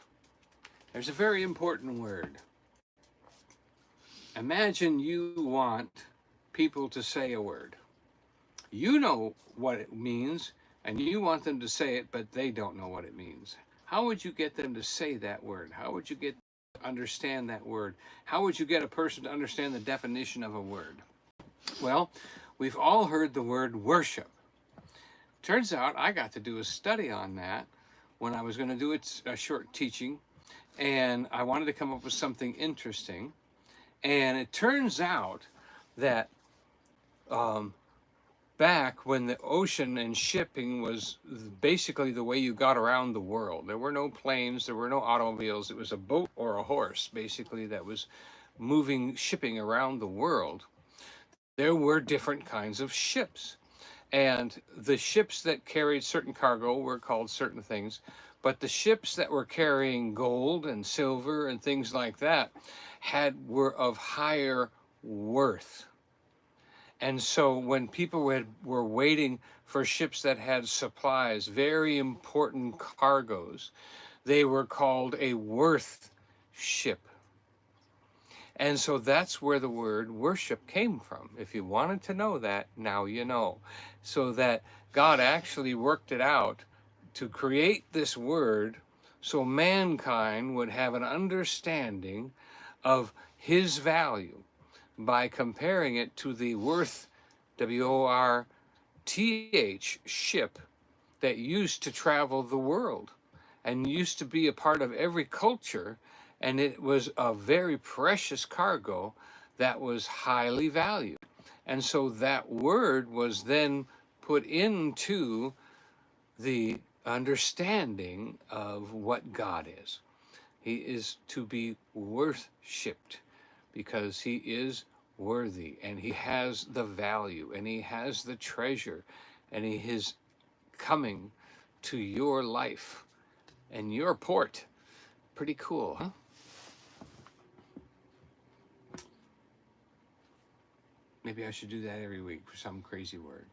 There's a very important word. Imagine you want people to say a word. You know what it means, and you want them to say it, but they don't know what it means. How would you get them to say that word? How would you get them to understand that word? How would you get a person to understand the definition of a word? Well, we've all heard the word worship. Turns out I got to do a study on that when I was going to do a short teaching, and I wanted to come up with something interesting. And it turns out that back when the ocean and shipping was basically the way you got around the world, there were no planes, there were no automobiles. It was a boat or a horse, basically, that was moving shipping around the world. There were different kinds of ships. And the ships that carried certain cargo were called certain things. But the ships that were carrying gold and silver and things like that were of higher worth. And so when people were waiting for ships that had supplies, very important cargoes, they were called a worth ship. And so that's where the word worship came from. If you wanted to know that, now you know. So that God actually worked it out to create this word so mankind would have an understanding of his value by comparing it to the worth, W-O-R-T-H, ship that used to travel the world and used to be a part of every culture. And it was a very precious cargo that was highly valued. And so that word was then put into the understanding of what God is. He is to be worshipped because he is worthy, and he has the value, and he has the treasure, and he is coming to your life and your port. Pretty cool, huh? Maybe I should do that every week for some crazy word.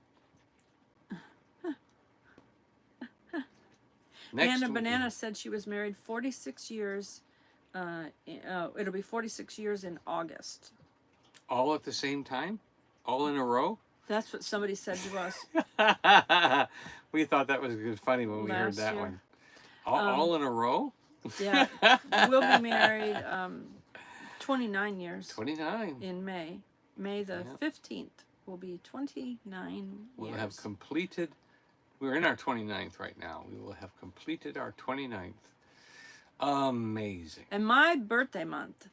Nana Banana said she was married 46 years. It'll be 46 years in August. All at the same time? All in a row? That's what somebody said to us. We thought that was funny when we heard that year. one. All in a row? Yeah. We'll be married 29 years. 29. In May. May the 15th will be 29 years. We'll have completed, we're in our 29th right now. We will have completed our 29th. Amazing. And my birthday month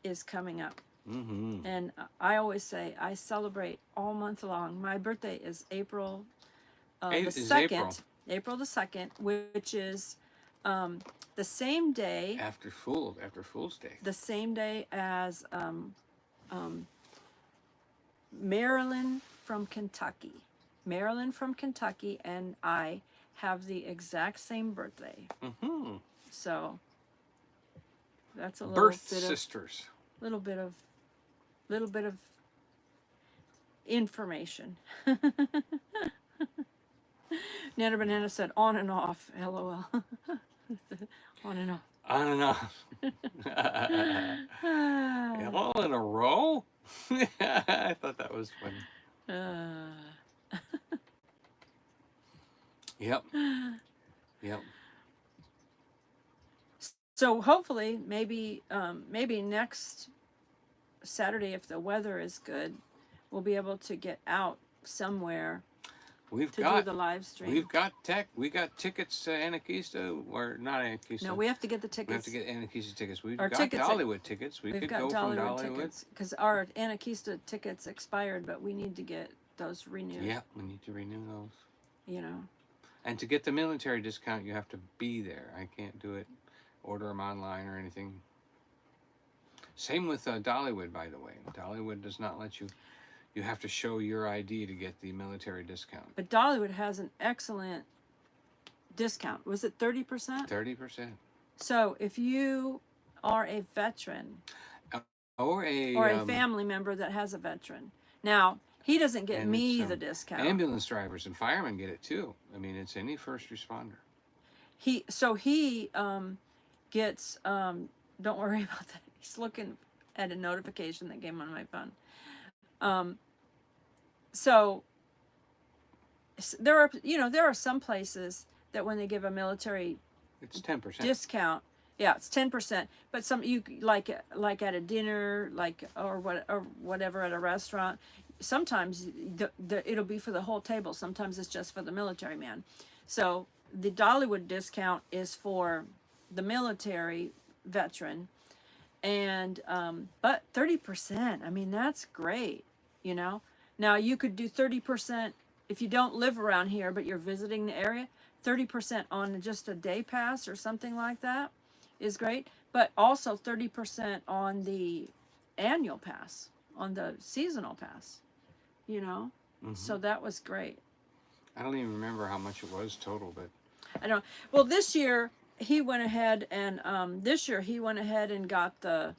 is coming up. Mm-hmm. And I always say I celebrate all month long. My birthday is April the Is 2nd, April the 2nd, which is the same day after Fool's Day. the same day as Marilyn from Kentucky. Marilyn from Kentucky and I have the exact same birthday. Mm-hmm. So that's a Birth sisters. Little bit of information. Nana Banana said on and off, LOL. On and off. On and off. All in a row? I thought that was funny. Yep. Yep. So hopefully, maybe next Saturday, if the weather is good, we'll be able to get out somewhere do the live stream. We got tickets to Anarchista, or not Anarchista. No, we have to get the tickets. We have to get Anarchista tickets. We've Our got tickets, Dollywood tickets. We've got Dollywood tickets because our Anarchista tickets expired, but we need to get those renewed. Yeah, we need to renew those. You know. And to get the military discount, you have to be there. I can't do it, order them online or anything. Same with Dollywood, by the way. Dollywood does not let you. You have to show your ID to get the military discount. But Dollywood has an excellent discount. Was it 30%? 30%. So if you are a veteran or a family member that has a veteran, now he doesn't get me the discount. Ambulance drivers and firemen get it too. I mean, it's any first responder. He gets. Don't worry about that. He's looking at a notification that came on my phone. So there are some places that when they give a military it's 10% discount, yeah, it's 10%. But some you like at a dinner, or whatever at a restaurant. Sometimes it'll be for the whole table. Sometimes it's just for the military man. So the Dollywood discount is for the military veteran, and but 30%. I mean, that's great. You know. Now you could do 30% if you don't live around here, but you're visiting the area. 30% on just a day pass or something like that is great. But also 30% on the annual pass, on the seasonal pass. You know, so that was great. I don't even remember how much it was total, but I don't. Well, this year he went ahead and got the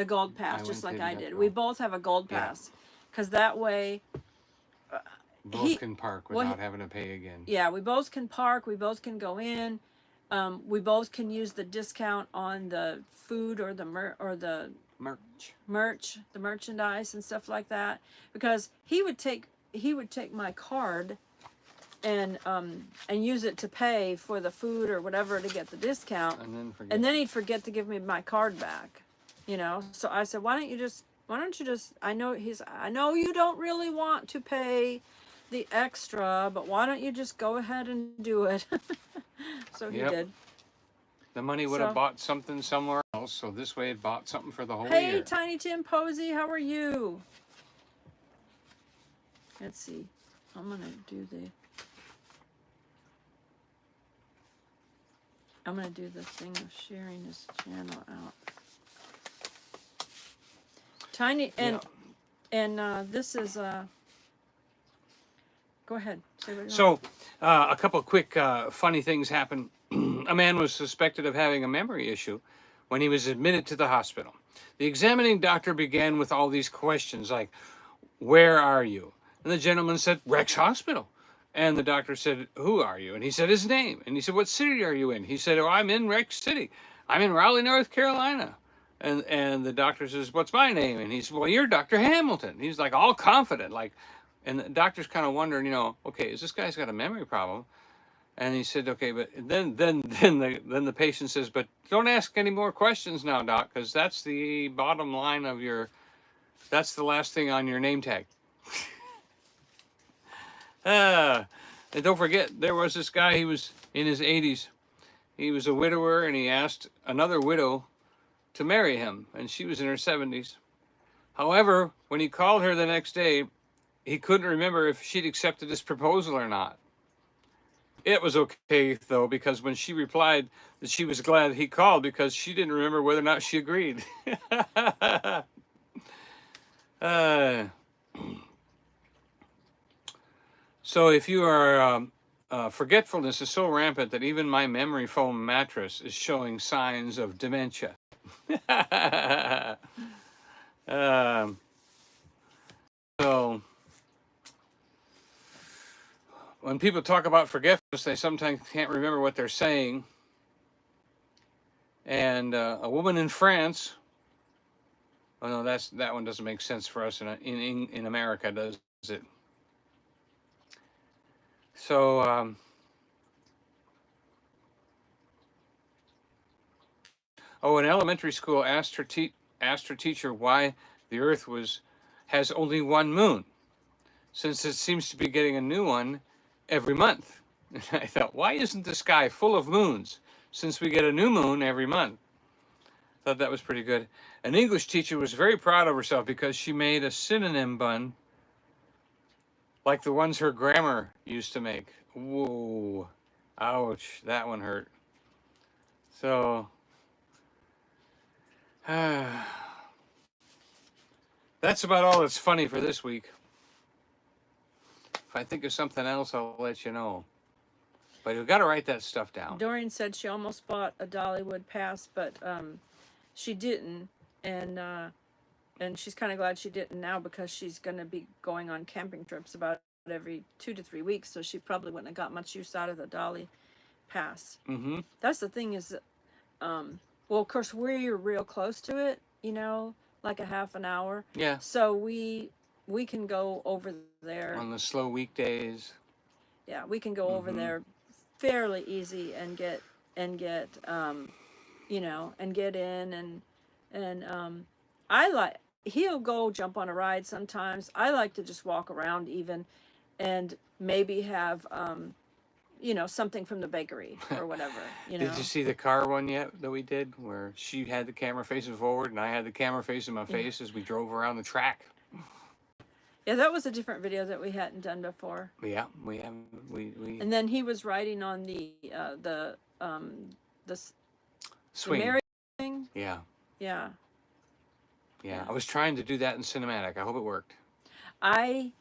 gold pass, just like I did. We both have a gold pass. Because that way, both can park without having to pay again. Yeah, we both can park. We both can go in. We both can use the discount on the food or the merch, the merchandise and stuff like that. Because he would take my card and use it to pay for the food or whatever to get the discount, and then he'd forget to give me my card back. You know, so I said, why don't you just I know you don't really want to pay the extra, but why don't you just go ahead and do it? So he did. The money would have bought something somewhere else, so this way it bought something for the whole year. Hey, Tiny Tim Posey, how are you? Let's see. I'm gonna do the thing of sharing this channel out. Tiny and this is go ahead. Say what you want. A couple of quick funny things happened. A man was suspected of having a memory issue when he was admitted to the hospital. The examining doctor began with all these questions like, "Where are you?" And the gentleman said, "Rex Hospital." And the doctor said, "Who are you?" And he said his name. And he said, "What city are you in?" He said, "Oh, I'm in Rex City. I'm in Raleigh, North Carolina." And the doctor says, "What's my name?" And he said, "Well, you're Dr. Hamilton." He's like all confident, and the doctor's kind of wondering, okay, is this guy's got a memory problem? And he said, "Okay," but then the patient says, "But don't ask any more questions now, doc, because that's the bottom line of that's the last thing on your name tag." And don't forget, there was this guy, he was in his 80s. He was a widower, and he asked another widow to marry him, and she was in her 70s. However, when he called her the next day, he couldn't remember if she'd accepted his proposal or not. It was okay, though, because when she replied that she was glad he called because she didn't remember whether or not she agreed. uh, so if you are, forgetfulness is so rampant that even my memory foam mattress is showing signs of dementia. um, so when people talk about forgetfulness, they sometimes can't remember what they're saying. And a woman in France, oh no, that one doesn't make sense for us in America, does it? So an elementary school asked her teacher why the Earth has only one moon, since it seems to be getting a new one every month. And I thought, why isn't the sky full of moons, since we get a new moon every month? Thought that was pretty good. An English teacher was very proud of herself because she made a synonym bun like the ones her grandma used to make. Whoa, ouch, that one hurt. So, that's about all that's funny for this week. If I think of something else, I'll let you know. But you've got to write that stuff down. Doreen said she almost bought a Dollywood pass, but she didn't, and she's kind of glad she didn't now because she's going to be going on camping trips about every 2 to 3 weeks, so she probably wouldn't have got much use out of the Dolly pass. Mm-hmm. That's the thing is, well, of course, we're real close to it, you know, like a half an hour. Yeah. So we can go over there. On the slow weekdays. Yeah, we can go over there fairly easy and get you know, and get in and he'll go jump on a ride sometimes. I like to just walk around even and maybe have you know, something from the bakery or whatever, you know. Did you see the car one yet that we did where she had the camera facing forward and I had the camera facing my face as we drove around the track? Yeah, that was a different video that we hadn't done before. Yeah, we. And then he was riding on the swing. the merry thing. Yeah. Yeah. Yeah. I was trying to do that in cinematic. I hope it worked. I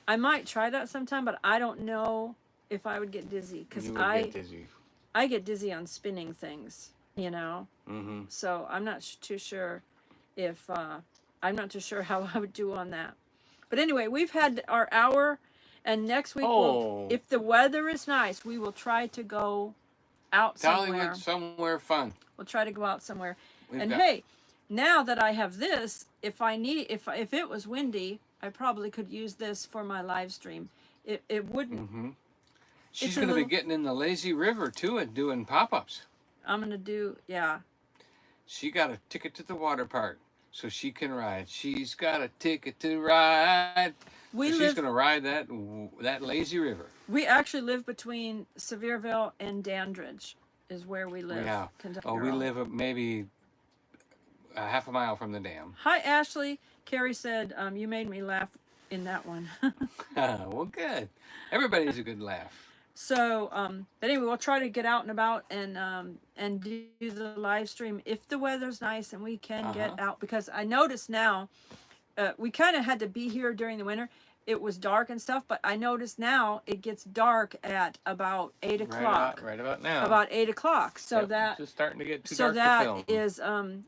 might try that sometime, but I don't know if I would get dizzy because get dizzy. I get dizzy on spinning things, you know. Mm-hmm. So I'm not too sure if I'm not too sure how I would do on that. But anyway, we've had our hour, and next week, if the weather is nice, we will try to go out somewhere. Dollywood, somewhere fun. We'll try to go out somewhere. Hey, now that I have this, if it was windy, I probably could use this for my live stream. It wouldn't. Mm-hmm. She's going to be getting in the lazy river too and doing pop-ups. I'm going to do, yeah. She got a ticket to the water park so she can ride. She's got a ticket to ride. She's going to ride that lazy river. We actually live between Sevierville and Dandridge is where we live. Yeah. Kentucky we live maybe a half a mile from the dam. Hi, Ashley. Carrie said, you made me laugh in that one. Well, good. Everybody needs a good laugh. So, but anyway, we'll try to get out and about and do the live stream if the weather's nice and we can get out. Because I noticed now, we kind of had to be here during the winter. It was dark and stuff, but I noticed now it gets dark at about 8 o'clock. Right about now. About 8 o'clock. So it's just starting to get too dark to film. Is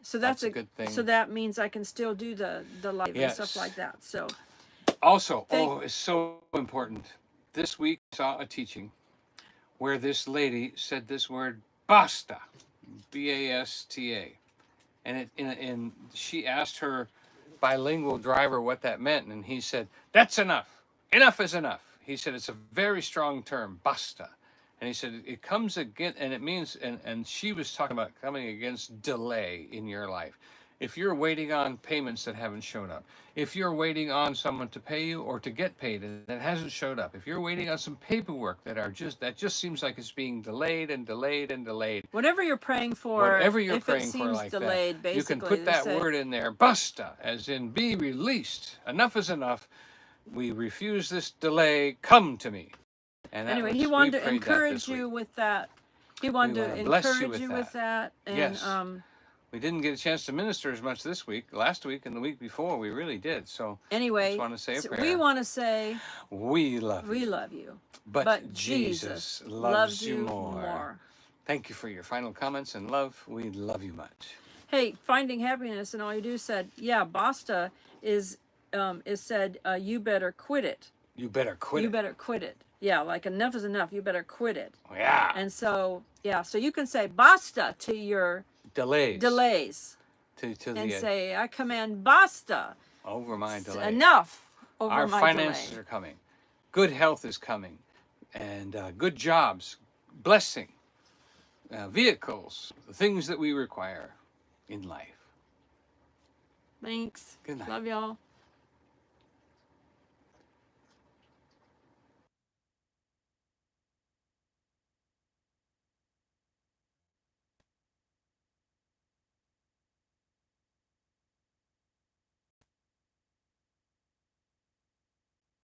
so that's a good thing. So that means I can still do the live and stuff like that. So also, it's so important. This week I saw a teaching where this lady said this word basta, B-A-S-T-A, and she asked her bilingual driver what that meant, and he said, "That's enough. Enough is enough." He said it's a very strong term, basta, and he said it comes against, and it means, and she was talking about coming against delay in your life. If you're waiting on payments that haven't shown up, if you're waiting on someone to pay you or to get paid and that hasn't showed up, if you're waiting on some paperwork that just seems like it's being delayed and delayed and delayed. Whatever you're praying for, whatever you're if praying it seems for like delayed, that, basically, you can put that word in there, basta, as in be released. Enough is enough. We refuse this delay. Come to me. And that Anyway, was, he we wanted to prayed that encourage this you week. with that. He wanted wanna to bless you encourage with you with that. And Yes. We didn't get a chance to minister as much this week. Last week and the week before, we really did. So anyway, just want to say a prayer. we want to say We love we you. love you. But Jesus loves you more. more. Thank you for your final comments and love. We love you much. Hey, Finding Happiness and All You Do said, yeah, Basta is said, you better quit it. You better quit You it. better quit it. Yeah, like enough is enough. You better quit it. Yeah. And so, yeah, so you can say basta to your Delays. To and the say, I command basta. over my delay. Enough over Our my finances delay. are coming. Good health is coming. And good jobs, blessing, vehicles, the things that we require in life. Thanks. Good night. Love y'all.